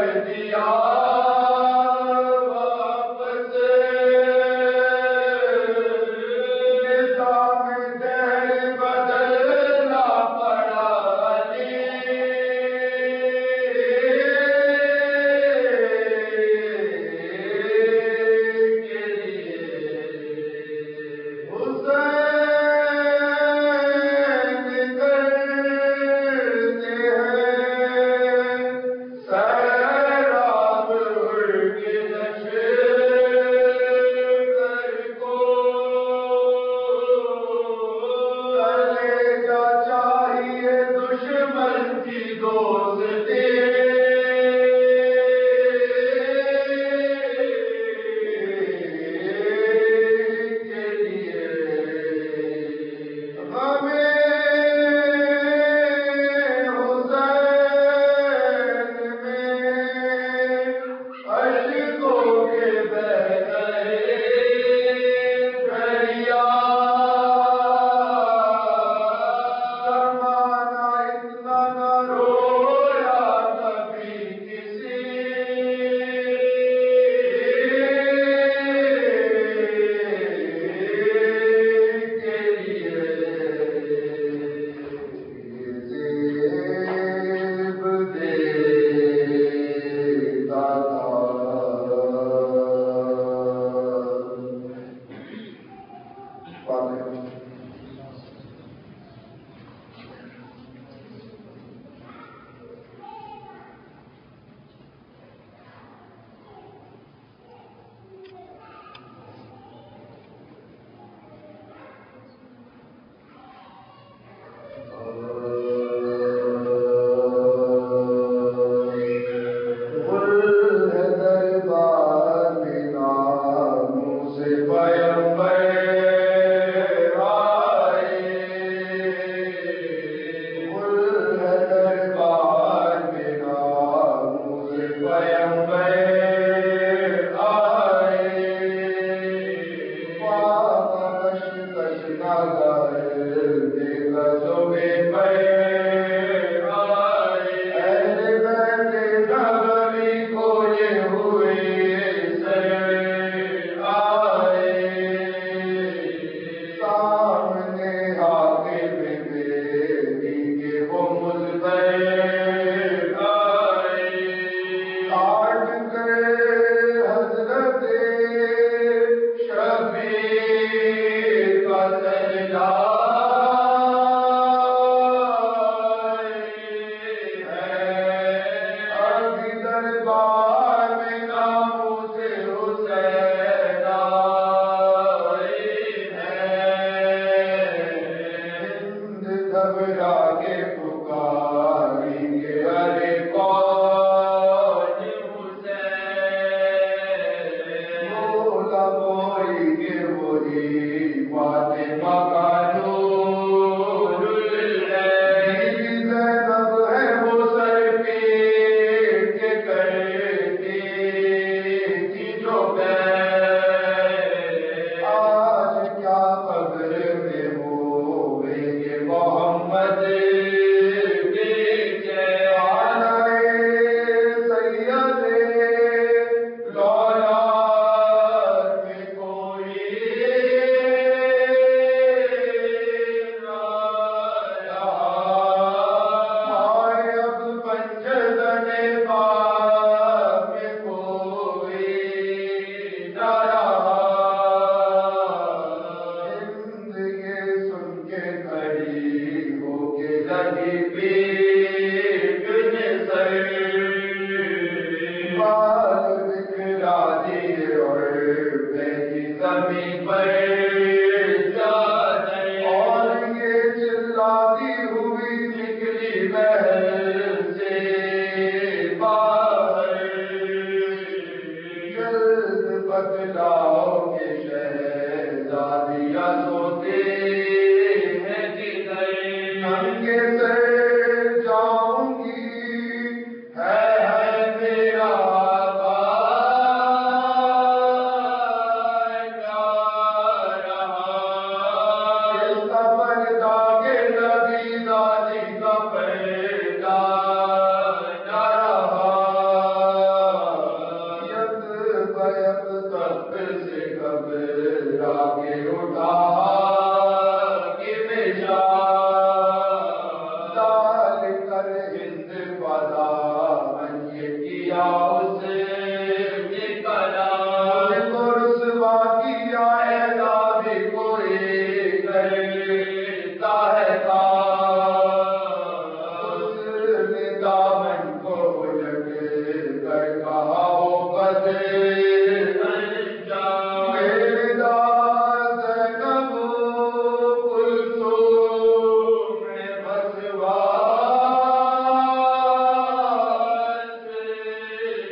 میرا،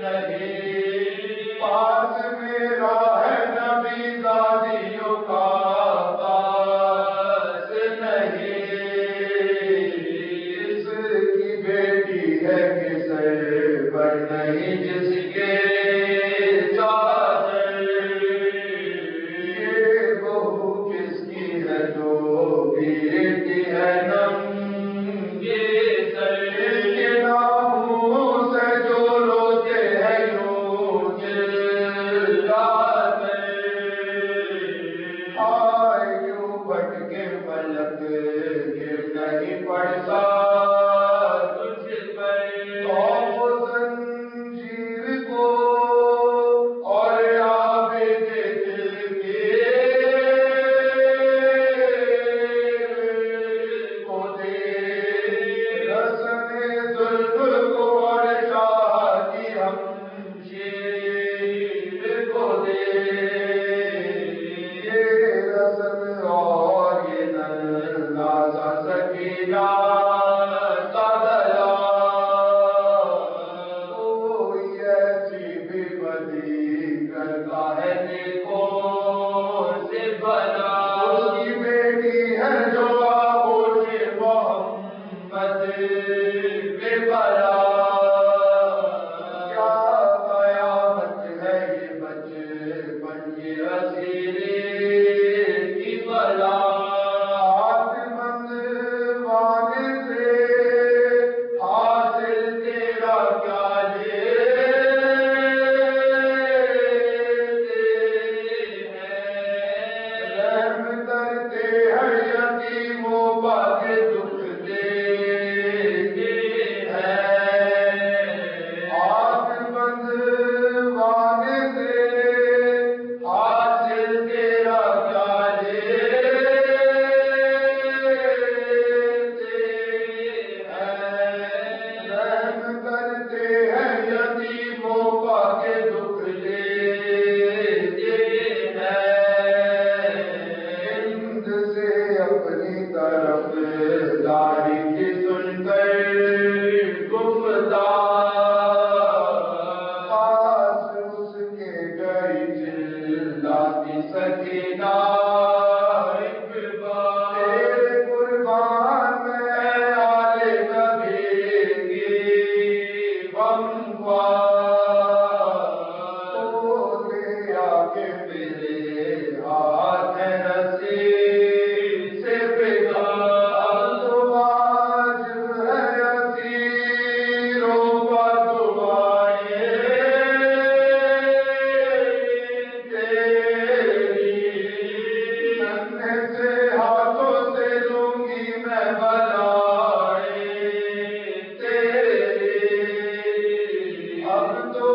نہیں، پاس میرا ہے نبی دادیوں کا پاس نہیں، اس کی بیٹی ہے کسے پر نہیں جس کے چادر، یہ بہو کس کی ہے جو بیٹی ہے ننگے سر، اس کے ناموں سے جو روتے ہیں یوں چلاتے، ہائے کیوں بھٹکے فلک گر نہیں پڑتا تجھ پر، خوف زنجیر کو اور عابد دل کے کو دے، رسن ظلم کو اور شاہ کی ہمشیر کو دے، یہ رسن اور یہ ننھا سا سکینہ کا دیا، کوئی ایسی بھی بدی کرتا ہے نیکوں سے بھلا، اس کی بیٹی ہے جو آغوش محمد پہ بلا، کیا قیامت ہے یہ بچپن یہ اسیری کی بلا، ہاتھ بند وانے سے حاصل تیرا کیا لیتے ہیں، رحم کرتے ہیں یتیموں پر دکھ دیتے ہیں، ہاتھ بند وانے سے حاصل تیرا کیا لیتے ہیں، رحم کرتے ہیں یتیموں پر دکھ دیتے ہیں، ہند سے اپنی طرف داری کی سن کر گفتار، پاس اس کے گئی چلاتی سکینہ ایک بار، تیرے قربان میں آل نبی کی بمبار، تو لے آ کے میرے ہاتھ رسی سے پگھا، اب تو واجب ہے اسیروں پر دعائیں تیری، ننھے سے ہاتھوں سے لوں گی میں بلائیں تیری، اب تو